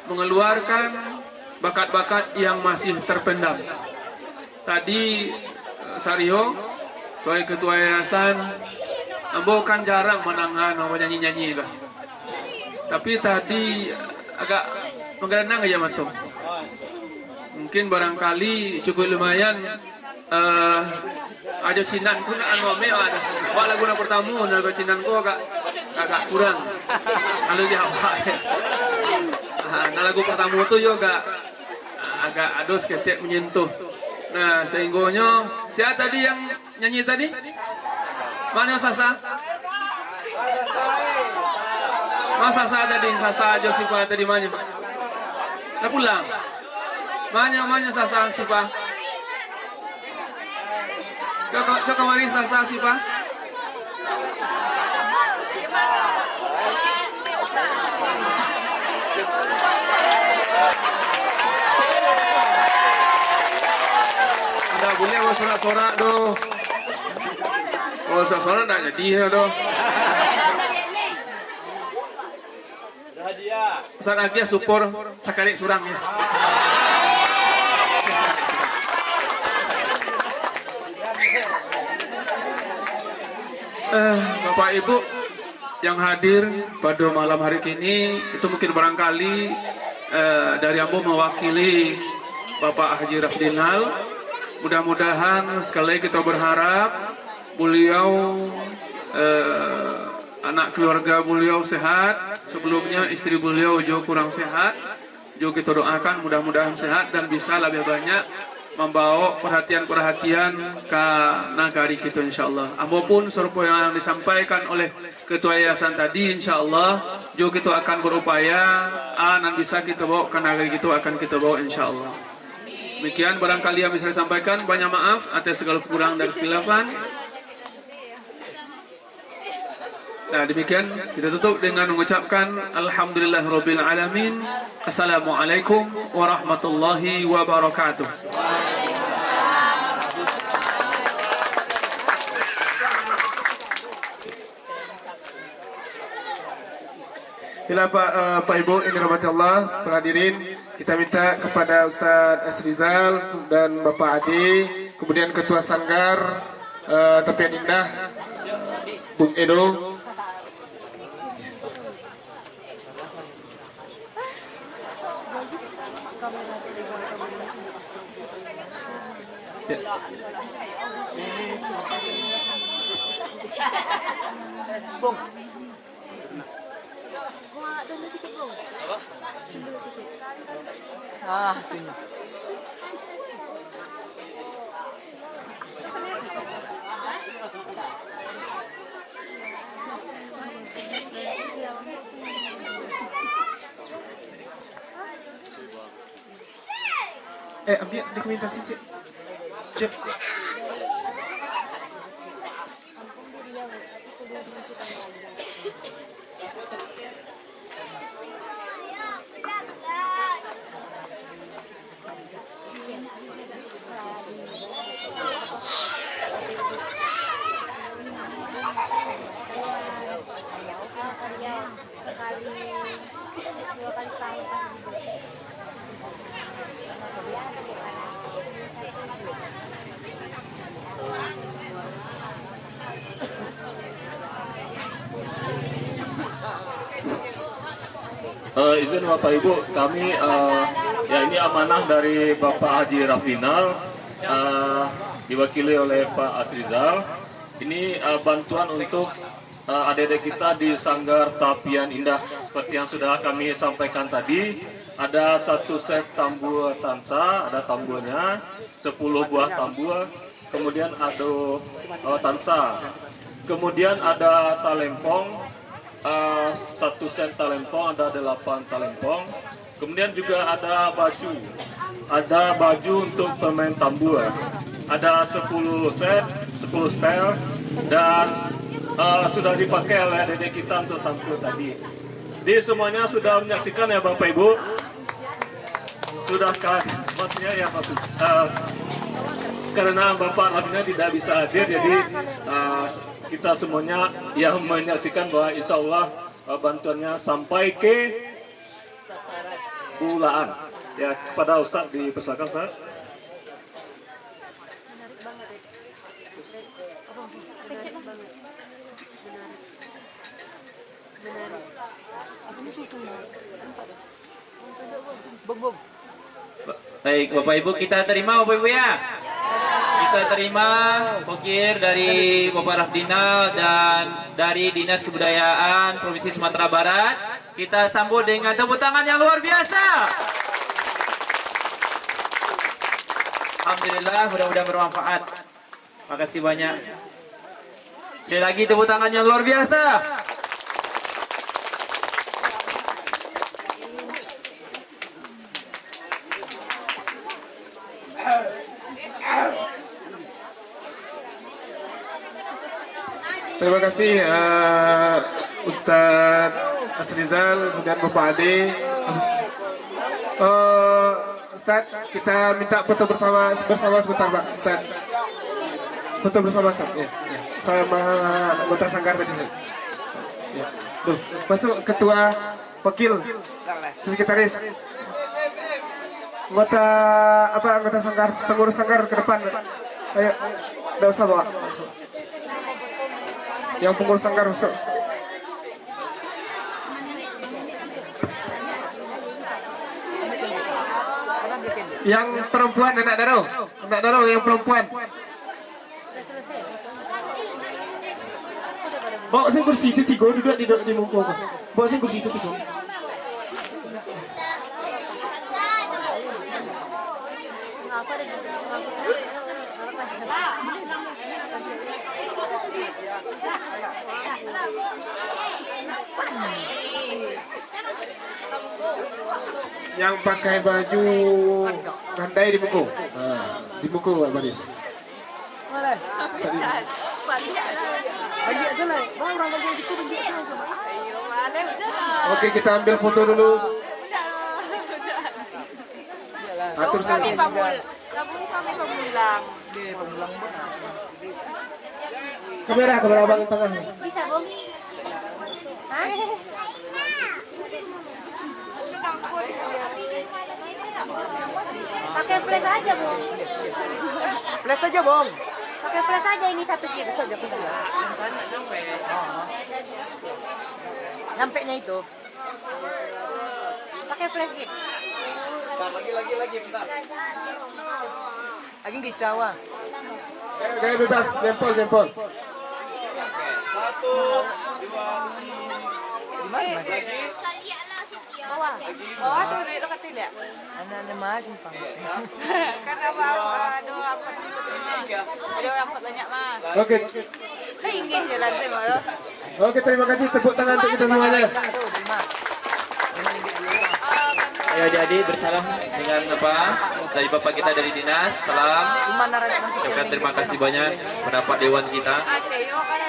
mengeluarkan bakat-bakat yang masih terpendam. Tadi Sario sebagai ketua yayasan, Ambo kan jarang menangan nyanyi-nyanyi lah. Tapi tadi agak menggeranang aja matung. Mungkin barangkali cukup lumayan aja cinan pun anu me ada. Wak lagu na pertama lagu cinan ko agak kurang. Kalau dia apa. Nah, lagu pertama itu juga agak ados ketek menyentuh. Nah, sehinggonya siapa tadi yang nyanyi tadi? Mana Sasa? Mas Sasa tadi, Sasa Josifa tadi mana? Dah pulang. Mana Sasa Sifa? Coba mari Sasa Sifa. Anda boleh mau sorak-sorak doh. Kalau sorak-sorak tak jadi ya doh. Ustaz Agia support sekali surang ya. Bapak Ibu yang hadir pada malam hari ini, itu mungkin barangkali dari Ambo mewakili Bapak Haji Rafdinal. Mudah-mudahan sekali lagi kita berharap beliau anak keluarga beliau sehat. Sebelumnya istri beliau juga kurang sehat. Juga kita doakan mudah-mudahan sehat dan bisa lebih banyak membawa perhatian-perhatian ke negari kita insyaAllah. Apapun serupa yang disampaikan oleh Ketua Yayasan tadi insyaAllah juga kita akan berupaya dan bisa kita bawa ke negari kita akan kita bawa insyaAllah. Demikian barangkali yang bisa disampaikan. Banyak maaf atas segala kekurangan dan kekhilafan. Nah, demikian kita tutup dengan mengucapkan alhamdulillahirabbil alamin. Assalamualaikum warahmatullahi wabarakatuh. Bila Pak Ibu yang dirahmati Allah, para hadirin, kita minta kepada Ustadz Asrizal dan Bapak Ade, kemudian Ketua Sanggar Tepian Indah, Bung Edo. Ambil dokumentasi, Cik. Cik. Izin Bapak Ibu, kami ya ini amanah dari Bapak Haji Rafinal, diwakili oleh Pak Asrizal. Ini bantuan untuk adik-adik kita di Sanggar Tapian Indah. Seperti yang sudah kami sampaikan tadi, ada satu set tambur tansa, ada tamburnya, 10 buah tambur, kemudian ada tansa, kemudian ada talempong. Satu set talempong, ada 8 talempong. Kemudian juga ada baju untuk pemain tambur, ada 10 set, 10 spare, dan sudah dipakai oleh adik kita untuk tampil tadi. Jadi semuanya sudah menyaksikan ya Bapak Ibu? Sudah kan? Maksudnya ya maksud karena Bapak Rafinal tidak bisa hadir, jadi kita semuanya yang menyaksikan bahwa insya Allah bantuannya sampai ke Bulaan. Ya, kepada Ustadz dipersilakan, Ustadz. Baik, Bapak Ibu, kita terima Bapak Ibu ya. Kita terima pokir dari Bapak Rafinal dan dari Dinas Kebudayaan Provinsi Sumatera Barat. Kita sambut dengan tepuk tangan yang luar biasa. Alhamdulillah, mudah-mudahan bermanfaat. Makasih banyak. Sekali lagi tepuk tangan yang luar biasa. Terima kasih Ustadz Asrizal dan Bapak Ade. Ustadz, kita minta foto bersama sebentar, Pak. Ustadz, foto bersama ya. Sama anggota Sanggar tadi. Ya. Tuh, masuk ketua wakil sekretaris. Anggota Sanggar, pengurus Sanggar ke depan. Ayo, enggak usah bawa. Masuk. Yang pengurus Sanggar masuk. Yang perempuan anak daro yang perempuan. Bawa sing kursi itu 3 duduk di muka. Bawa sing kursi itu 3. Yang pakai baju handai di buku, Pak Baris. Oke, kita ambil foto dulu. Atur Kami saja. pamulang. Kamera abang tengah. Bisa, Bung? Hah? Pakai flash aja, Bung. Flash aja, Bong. Pakai flash aja ini 1 GB. Flash aja. Nyampe-nya itu. Pakai flash GB. Lagi, bentar. Lagi di Jawa. Gaya bebas, jempol. Di mana? Bawah tuh di dekat ini ya. Anak-anak mah simpang. Karena bawa doa angkot itu ada angkot banyak mah. Oke. Linggih jalan tuh mah. Oke, terima kasih. Tepuk tangan untuk kita semuanya. Ayo adik-adik bersalam dengan dari bapak kita dari dinas. Salam. Ucapkan terima kasih banyak mendapat dewan kita. Ada yo kan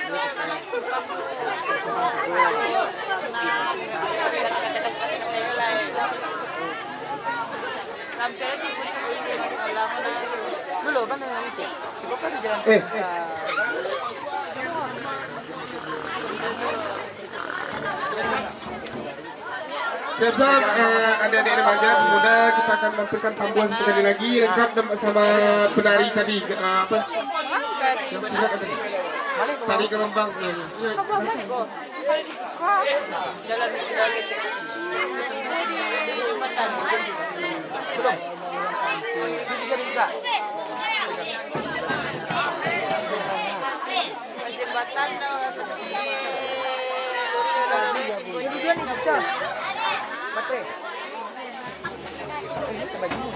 sampai di Dulu mana yang itu? Coba kan di jalan. Siap-siap, adik-adik remaja, semoga kita akan menampilkan tambuhan satu kali lagi lengkap sama penari tadi apa? Yang silat tadi. Tari kerembang. jembatan Ini dia nih sudah. Baterai. Ini coba gini.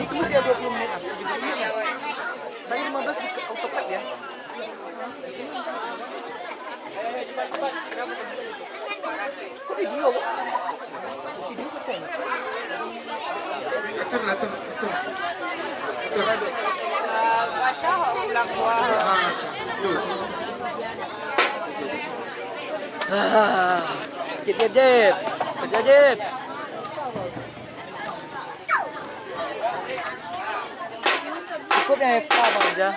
Itu dia 20 menit. Bagi 15 di autopilot ya. Kok video? Video kok? Atur. Masya bilang wah. Jep. Kerja Jep. Cukup yang FK Bang aja.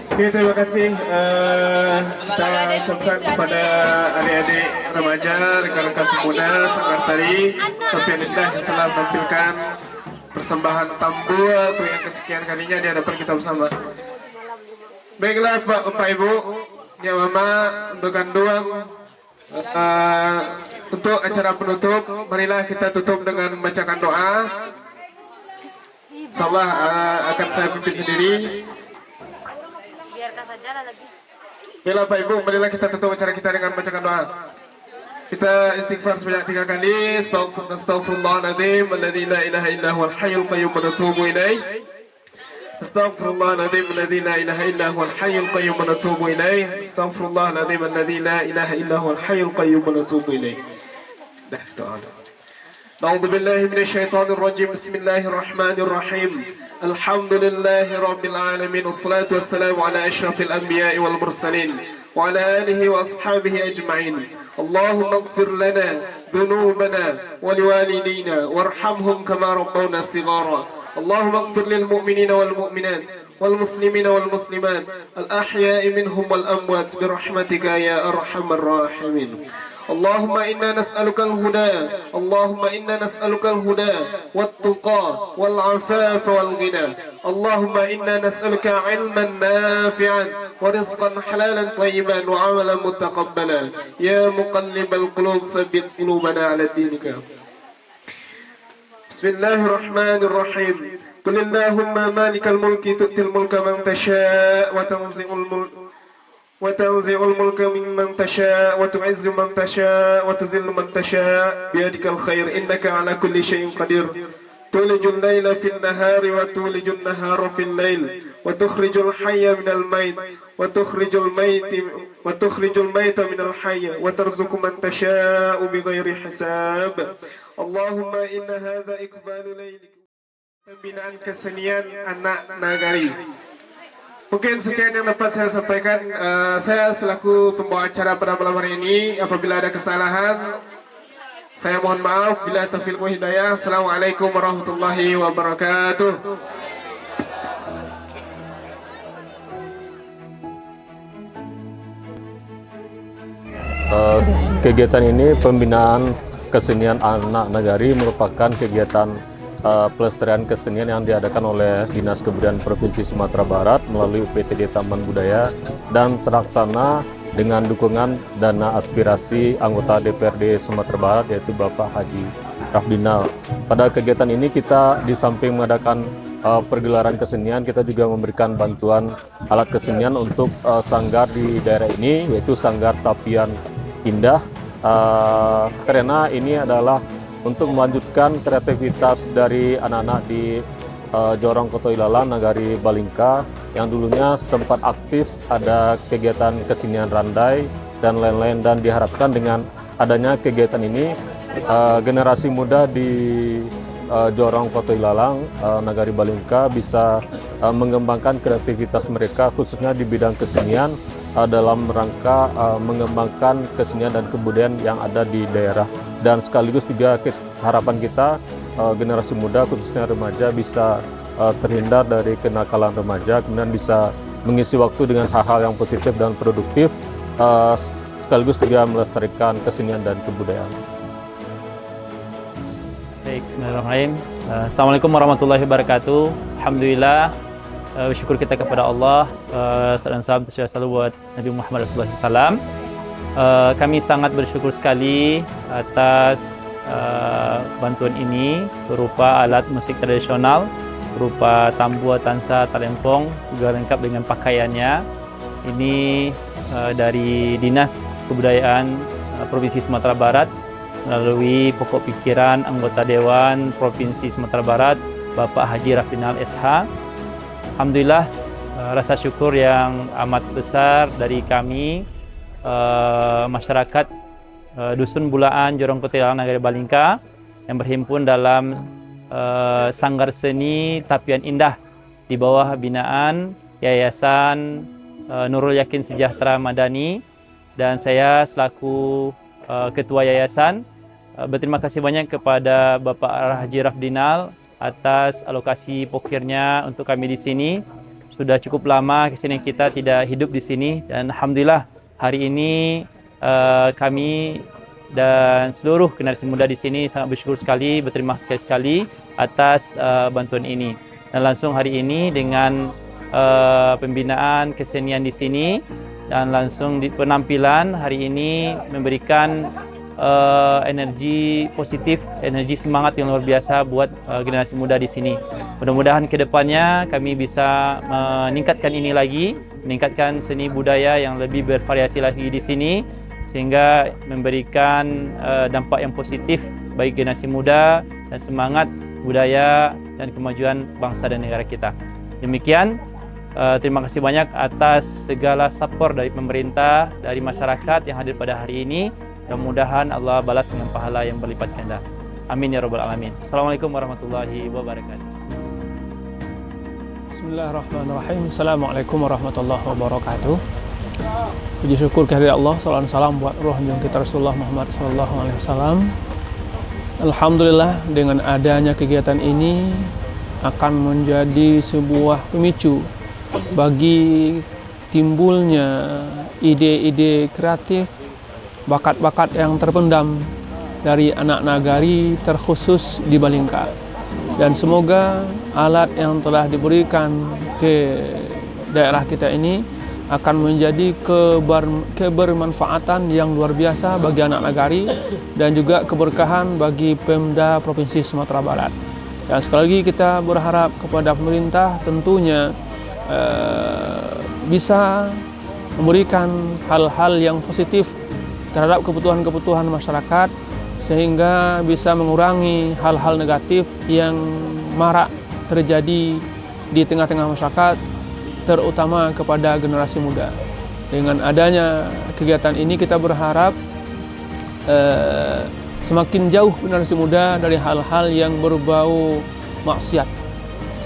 Oke, terima kasih. Kita ucapkan kepada adik-adik remaja, rekan-rekan pemuda Sanggar Tari Tapian Indah yang telah menampilkan persembahan tambur untuk yang kesekian kalinya di hadapan kita bersama. Baiklah Bapak Ibu, ya Mama, untuk kandungan untuk acara penutup, marilah kita tutup dengan membacakan doa. Insyaallah akan saya pimpin sendiri. Baiklah Pak Ibu, marilah kita tutup acara kita dengan membacakan doa. Kita istighfar sebanyak 3 kali. Astaghfirullahaladzim alladzi la ilaha illa huwal hayyul qayyum wa natubu ilaih. Astaghfirullahaladzim alladzi la ilaha illa huwal hayyul qayyum wa natubu ilaih. Astaghfirullahaladzim alladzi la ilaha illa huwal hayyul qayyum wa natubu ilaih. Dah doa. A'udzu billahi minasy syaithanir rajim. Bismillahirrahmanirrahim. Alhamdulillahi rabbil alamin. Wassalatu wassalamu ala asyrafil anbiya'i wal mursalin wa ala alihi wa ashabihi ajma'in. Allahumma ighfir lana dhunubana wa liwalidina warhamhum kama rabbawna shighara. Allahumma ighfir lil mu'minina wal mu'minat wal muslimina wal muslimat al ahya'i minhum wal amwat bi rahmatika ya arhamar rahimin. اللهم إنا نسألك الهدى اللهم إنا نسألك الهدى والتقى والعفاف والغنى اللهم إنا نسألك علما نافعا ورزقا حلالا طيبا وعملا متقبلا يا مقلب القلوب ثبت قلوبنا على دينك. بسم الله الرحمن الرحيم. قل اللهم مالك الملك تؤتي الملك من تشاء وتنزع الملك ممن تشاء وتعز من تشاء وتذل من تشاء بيدك الخير إنك على كل شيء قدير. تولج الليل في النهار وتولج النهار في الليل وتخرج الحي من الميت وتخرج الميت من الحي وترزق من تشاء بغير حساب. اللهم إن هذا إقبال ليلك pembinaan kesenian anak nagari. Mungkin sekian yang dapat saya sampaikan. Saya selaku pembawa acara pada malam hari ini, apabila ada kesalahan, saya mohon maaf. Bila taufiq wa hidayah. Assalamualaikum warahmatullahi wabarakatuh. Kegiatan ini, pembinaan kesenian anak nagari, merupakan kegiatan pelestarian kesenian yang diadakan oleh Dinas Kebudayaan Provinsi Sumatera Barat melalui UPTD Taman Budaya dan terlaksana dengan dukungan dana aspirasi anggota DPRD Sumatera Barat, yaitu Bapak Haji Rafdinal. Pada kegiatan ini kita di samping mengadakan pergelaran kesenian, kita juga memberikan bantuan alat kesenian untuk sanggar di daerah ini, yaitu Sanggar Tapian Indah, karena ini adalah untuk melanjutkan kreativitas dari anak-anak di Jorong Koto Ilalang, Nagari Balingka, yang dulunya sempat aktif ada kegiatan kesenian randai dan lain-lain, dan diharapkan dengan adanya kegiatan ini generasi muda di Jorong Koto Ilalang, Nagari Balingka bisa mengembangkan kreativitas mereka, khususnya di bidang kesenian, dalam rangka mengembangkan kesenian dan kebudayaan yang ada di daerah. Dan sekaligus juga harapan kita generasi muda, khususnya remaja, bisa terhindar dari kenakalan remaja, kemudian bisa mengisi waktu dengan hal-hal yang positif dan produktif, sekaligus juga melestarikan kesenian dan kebudayaan. Baik, bismillahirrahmanirrahim. Assalamualaikum warahmatullahi wabarakatuh. Alhamdulillah, bersyukur kita kepada Allah. Salam tercurah selalu buat Nabi Muhammad SAW. Kami sangat bersyukur sekali atas bantuan ini berupa alat musik tradisional, berupa tambua, tansa, talempong, juga lengkap dengan pakaiannya. Ini dari Dinas Kebudayaan Provinsi Sumatera Barat melalui pokok pikiran anggota Dewan Provinsi Sumatera Barat, Bapak Haji Rafdinal SH. Alhamdulillah, rasa syukur yang amat besar dari kami, masyarakat Dusun Bulaan, Jorong Koto Ilalang, Nagari Balingka, yang berhimpun dalam Sanggar Seni Tapian Indah di bawah binaan Yayasan Nurul Yakin Sejahtera Madani, dan saya selaku Ketua Yayasan berterima kasih banyak kepada Bapak Haji Rafdinal atas alokasi pokirnya untuk kami di sini. Sudah cukup lama kesini kita tidak hidup di sini, dan alhamdulillah hari ini kami dan seluruh generasi muda di sini sangat bersyukur sekali, berterima kasih sekali atas bantuan ini. Dan langsung hari ini dengan pembinaan kesenian di sini dan langsung di penampilan hari ini memberikan energi positif, energi semangat yang luar biasa buat generasi muda di sini. Mudah-mudahan ke depannya kami bisa meningkatkan ini lagi, meningkatkan seni budaya yang lebih bervariasi lagi di sini, sehingga memberikan dampak yang positif bagi generasi muda dan semangat budaya dan kemajuan bangsa dan negara kita. Demikian, terima kasih banyak atas segala support dari pemerintah, dari masyarakat yang hadir pada hari ini. Mudah-mudahan Allah balas dengan pahala yang berlipat ganda. Amin ya rabbal alamin. Assalamualaikum warahmatullahi wabarakatuh. Bismillahirrahmanirrahim. Assalamualaikum warahmatullahi wabarakatuh. Puji syukur kehadirat Allah, salawat salam buat roh junjungan kita Rasulullah Muhammad sallallahu alaihi wasallam. Alhamdulillah, dengan adanya kegiatan ini akan menjadi sebuah pemicu bagi timbulnya ide-ide kreatif, bakat-bakat yang terpendam dari anak nagari terkhusus di Balingka. Dan semoga alat yang telah diberikan ke daerah kita ini akan menjadi kebermanfaatan yang luar biasa bagi anak nagari dan juga keberkahan bagi Pemda Provinsi Sumatera Barat. Dan sekali lagi kita berharap kepada pemerintah tentunya bisa memberikan hal-hal yang positif terhadap kebutuhan-kebutuhan masyarakat, sehingga bisa mengurangi hal-hal negatif yang marak terjadi di tengah-tengah masyarakat, terutama kepada generasi muda. Dengan adanya kegiatan ini kita berharap semakin jauh generasi muda dari hal-hal yang berbau maksiat,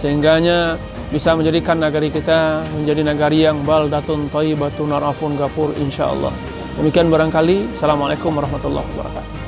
sehingganya bisa menjadikan negari kita menjadi negari yang baldatun thayyibatun arafun ghafur insyaallah. Demikian barangkali. Assalamualaikum warahmatullahi wabarakatuh.